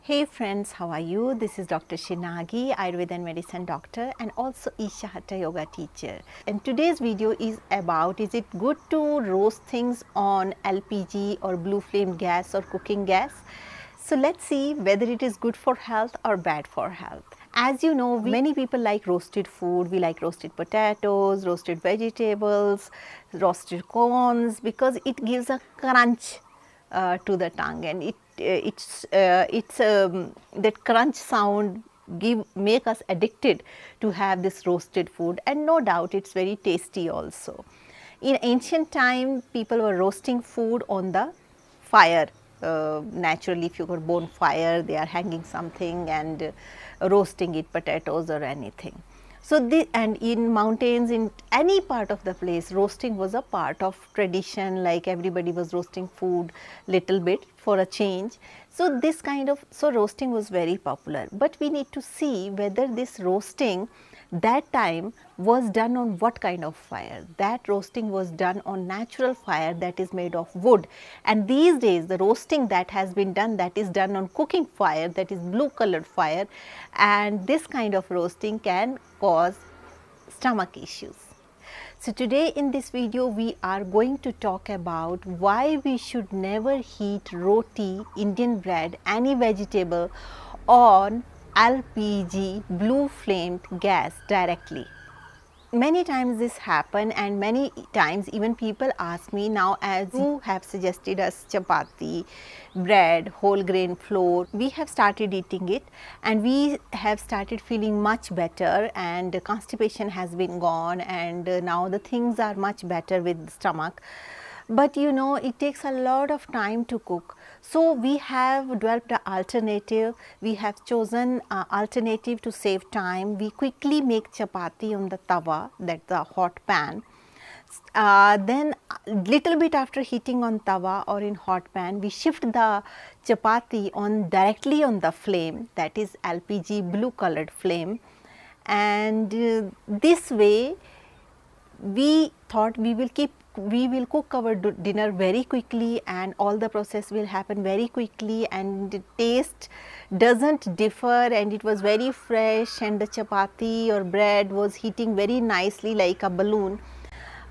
Hey friends, how are you? This is Dr. Shinagi, Ayurveda and Medicine doctor and also Isha Hatha Yoga teacher. And today's video is about, is it good to roast things on LPG or blue flame gas or cooking gas? So let's see whether it is good for health or bad for health. As you know, many people like roasted food. We like roasted potatoes, roasted vegetables, roasted corns because it gives a crunch to the tongue, and that crunch sound make us addicted to have this roasted food, and no doubt it's very tasty also. In ancient time, people were roasting food on the fire. Naturally, if you got bonfire, they are hanging something and roasting it, potatoes or anything. So, and in mountains, in any part of the place, roasting was a part of tradition, like everybody was roasting food little bit for a change. So, roasting was very popular, but we need to see whether this roasting that time was done on what kind of fire. That roasting was done on natural fire that is made of wood, and these days the roasting that has been done, that is done on cooking fire, that is blue colored fire, and this kind of roasting can cause stomach issues. So today in this video we are going to talk about why we should never heat roti, Indian bread, any vegetable on LPG blue flamed gas directly. Many times this happen, and many times even people ask me, now as you have suggested us chapati, bread, whole grain flour, we have started eating it and we have started feeling much better, and constipation has been gone, and now the things are much better with the stomach. But you know, it takes a lot of time to cook. So we have developed an alternative. We have chosen an alternative to save time. We quickly make chapati on the tawa, that's the hot pan. Then little bit after heating on tawa or in hot pan, we shift the chapati on directly on the flame, that is LPG blue colored flame, and this way we thought we will cook our dinner very quickly, and all the process will happen very quickly, and the taste doesn't differ, and it was very fresh, and the chapati or bread was heating very nicely like a balloon.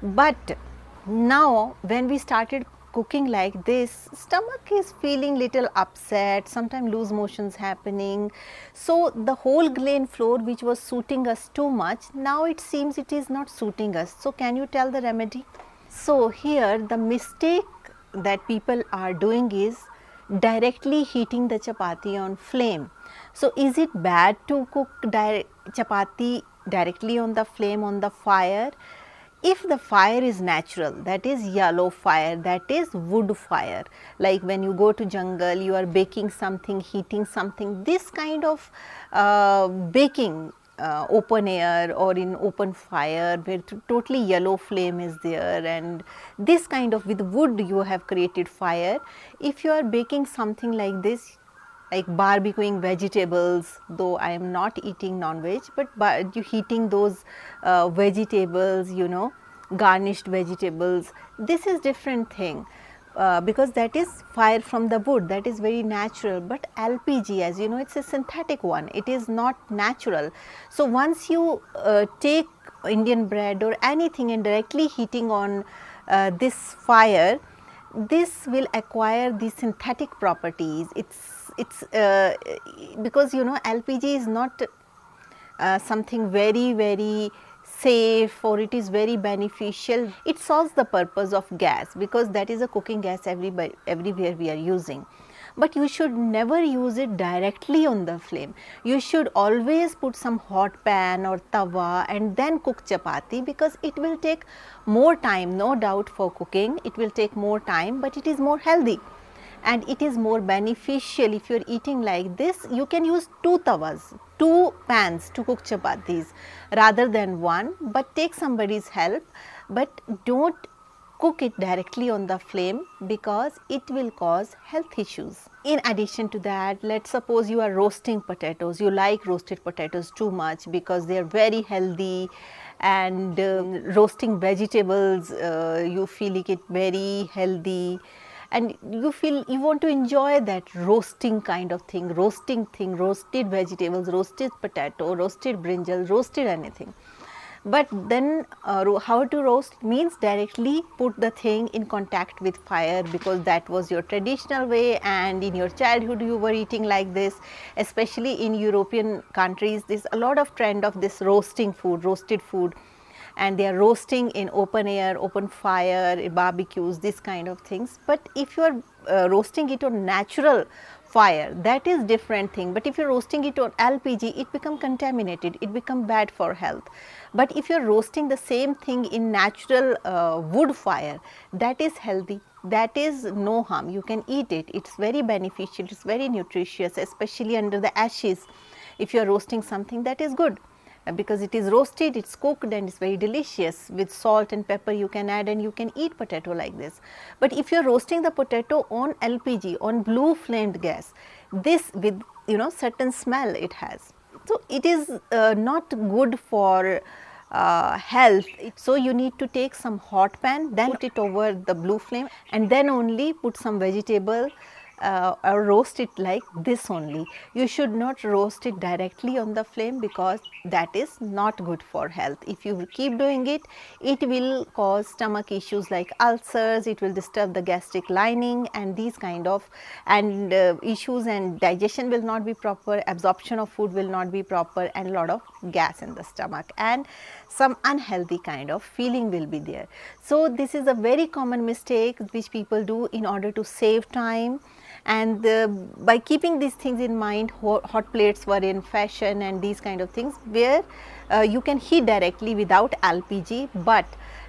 But now when we started cooking like this, stomach is feeling little upset, sometimes loose motions happening. So the whole grain flour which was suiting us too much, now it seems it is not suiting us. So can you tell the remedy? So here the mistake that people are doing is directly heating the chapati on flame. So is it bad to cook chapati directly on the flame, on the fire? If the fire is natural, that is yellow fire, that is wood fire, like when you go to jungle, you are baking something, heating something, this kind of baking open air or in open fire where totally yellow flame is there, and this kind of, with wood you have created fire. If you are baking something like this, like barbecuing vegetables, though I am not eating non-veg, but you heating those vegetables, you know, garnished vegetables, this is different thing. Because that is fire from the wood, that is very natural. But LPG, as you know, it's a synthetic one, it is not natural. So once you take Indian bread or anything and directly heating on this fire, this will acquire the synthetic properties. It's because you know LPG is not something very safe, or it is very beneficial. It solves the purpose of gas, because that is a cooking gas everywhere we are using. But you should never use it directly on the flame. You should always put some hot pan or tawa and then cook chapati, because it will take more time, no doubt, for cooking. It will take more time, but it is more healthy and it is more beneficial. If you are eating like this, you can use two tawas, two pans to cook chapatis rather than one, but take somebody's help, but don't cook it directly on the flame, because it will cause health issues. In addition to that, let's suppose you are roasting potatoes, you like roasted potatoes too much because they are very healthy, and roasting vegetables, you feel it very healthy, and you feel you want to enjoy that roasting kind of thing, roasted vegetables, roasted potato, roasted brinjal, roasted anything. But then how to roast means directly put the thing in contact with fire, because that was your traditional way, and in your childhood you were eating like this. Especially in European countries, there's a lot of trend of this roasting food, roasted food, and they are roasting in open air, open fire, barbecues, this kind of things. But if you are roasting it on natural fire, that is different thing. But if you are roasting it on LPG, it become contaminated, it become bad for health. But if you are roasting the same thing in natural wood fire, that is healthy, that is no harm, you can eat it, it's very beneficial, it's very nutritious, especially under the ashes. If you are roasting something, that is good, because it is roasted, it's cooked, and it's very delicious. With salt and pepper you can add, and you can eat potato like this. But if you are roasting the potato on LPG, on blue flamed gas, this with certain smell it has, so it is not good for health. So you need to take some hot pan, then put it over the blue flame, and then only put some vegetable or roast it like this only. You should not roast it directly on the flame, because that is not good for health. If you keep doing it, it will cause stomach issues like ulcers, it will disturb the gastric lining, and these kind of issues, and digestion will not be proper, absorption of food will not be proper, and a lot of gas in the stomach, and some unhealthy kind of feeling will be there. So this is a very common mistake which people do in order to save time. And by keeping these things in mind, hot plates were in fashion, and these kind of things where you can heat directly without LPG, but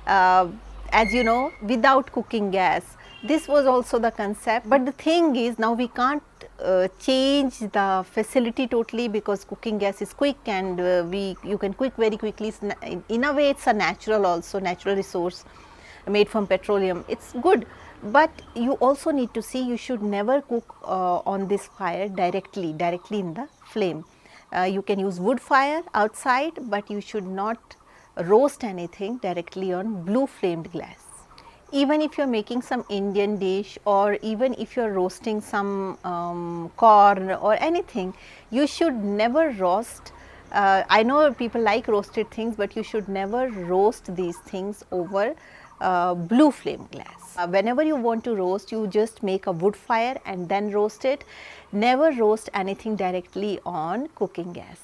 as you know, without cooking gas. This was also the concept, but the thing is, now we can't change the facility totally, because cooking gas is quick, and you can cook very quickly. In a way, it's a natural resource made from petroleum, it's good. But you also need to see, you should never cook on this fire directly in the flame. You can use wood fire outside, but you should not roast anything directly on blue flamed glass. Even if you are making some Indian dish, or even if you are roasting some corn or anything, you should never roast. I know people like roasted things, but you should never roast these things over blue flame glass. Whenever you want to roast, you just make a wood fire and then roast it. Never roast anything directly on cooking gas.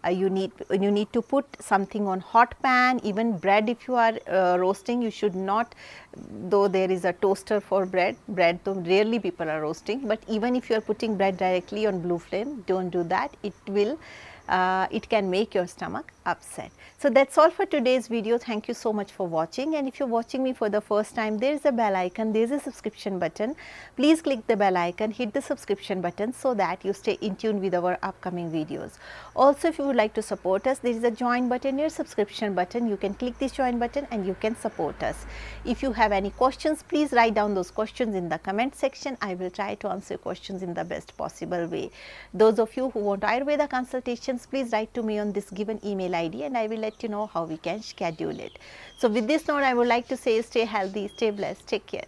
You need to put something on hot pan. Even bread, if you are roasting, you should not, though there is a toaster for bread though rarely people are roasting, but even if you are putting bread directly on blue flame, don't do that. It can make your stomach upset. So that's all for today's video. Thank you so much for watching, and if you're watching me for the first time, there is a bell icon, there is a subscription button. Please click the bell icon, hit the subscription button, so that you stay in tune with our upcoming videos. Also, if you would like to support us, there is a join button near subscription button. You can click this join button and you can support us. If you have any questions, please write down those questions in the comment section. I will try to answer questions in the best possible way. Those of you who want Ayurveda consultations, please write to me on this given email ID, and I will let you know how we can schedule it. So with this note, I would like to say, stay healthy, stay blessed, take care.